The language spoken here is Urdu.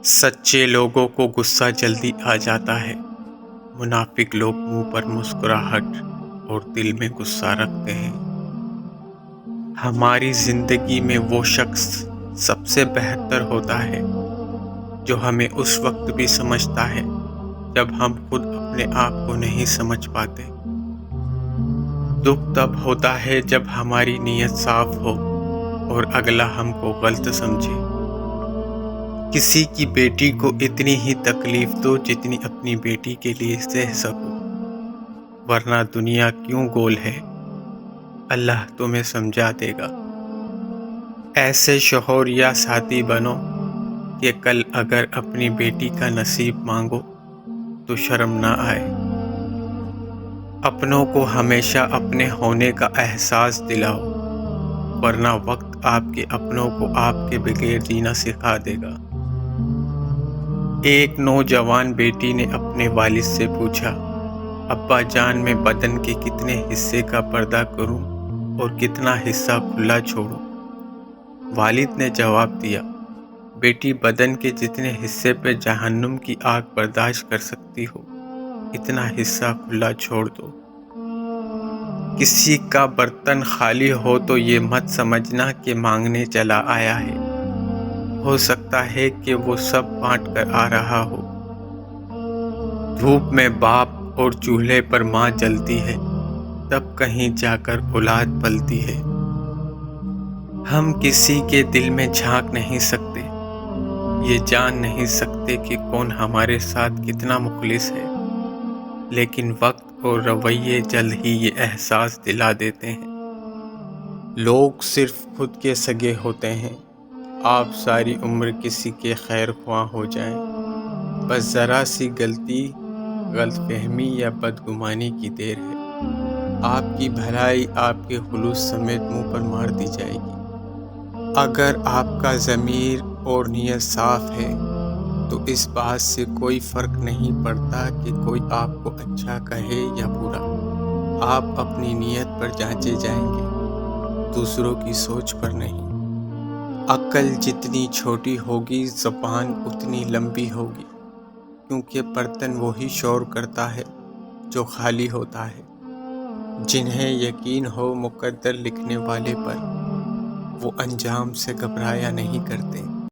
سچے لوگوں کو غصہ جلدی آ جاتا ہے۔ منافق لوگ منہ پر مسکراہٹ اور دل میں غصہ رکھتے ہیں۔ ہماری زندگی میں وہ شخص سب سے بہتر ہوتا ہے جو ہمیں اس وقت بھی سمجھتا ہے جب ہم خود اپنے آپ کو نہیں سمجھ پاتے۔ دکھ تب ہوتا ہے جب ہماری نیت صاف ہو اور اگلا ہم کو غلط سمجھے۔ کسی کی بیٹی کو اتنی ہی تکلیف دو جتنی اپنی بیٹی کے لیے سہ سکو، ورنہ دنیا کیوں گول ہے، اللہ تمہیں سمجھا دے گا۔ ایسے شوہر یا ساتھی بنو کہ کل اگر اپنی بیٹی کا نصیب مانگو تو شرم نہ آئے۔ اپنوں کو ہمیشہ اپنے ہونے کا احساس دلاؤ، ورنہ وقت آپ کے اپنوں کو آپ کے بغیر جینا سکھا دے گا۔ ایک نوجوان بیٹی نے اپنے والد سے پوچھا، ابا جان میں بدن کے کتنے حصے کا پردہ کروں اور کتنا حصہ کھلا چھوڑوں؟ والد نے جواب دیا، بیٹی بدن کے جتنے حصے پہ جہنم کی آگ برداشت کر سکتی ہو اتنا حصہ کھلا چھوڑ دو۔ کسی کا برتن خالی ہو تو یہ مت سمجھنا کہ مانگنے چلا آیا ہے، ہو سکتا ہے کہ وہ سب بانٹ کر آ رہا ہو۔ دھوپ میں باپ اور چولہے پر ماں جلتی ہے، تب کہیں جا کر اولاد پلتی ہے۔ ہم کسی کے دل میں جھانک نہیں سکتے، یہ جان نہیں سکتے کہ کون ہمارے ساتھ کتنا مخلص ہے، لیکن وقت اور رویے جلد ہی یہ احساس دلا دیتے ہیں۔ لوگ صرف خود کے سگے ہوتے ہیں۔ آپ ساری عمر کسی کے خیر خواہ ہو جائیں، بس ذرا سی غلطی، غلط فہمی یا بدگمانی کی دیر ہے، آپ کی بھلائی آپ کے خلوص سمیت منہ پر مار دی جائے گی۔ اگر آپ کا ضمیر اور نیت صاف ہے تو اس بات سے کوئی فرق نہیں پڑتا کہ کوئی آپ کو اچھا کہے یا برا، آپ اپنی نیت پر جانچے جائیں گے، دوسروں کی سوچ پر نہیں۔ عقل جتنی چھوٹی ہوگی زبان اتنی لمبی ہوگی، کیونکہ برتن وہی شور کرتا ہے جو خالی ہوتا ہے۔ جنہیں یقین ہو مقدر لکھنے والے پر، وہ انجام سے گھبرایا نہیں کرتے۔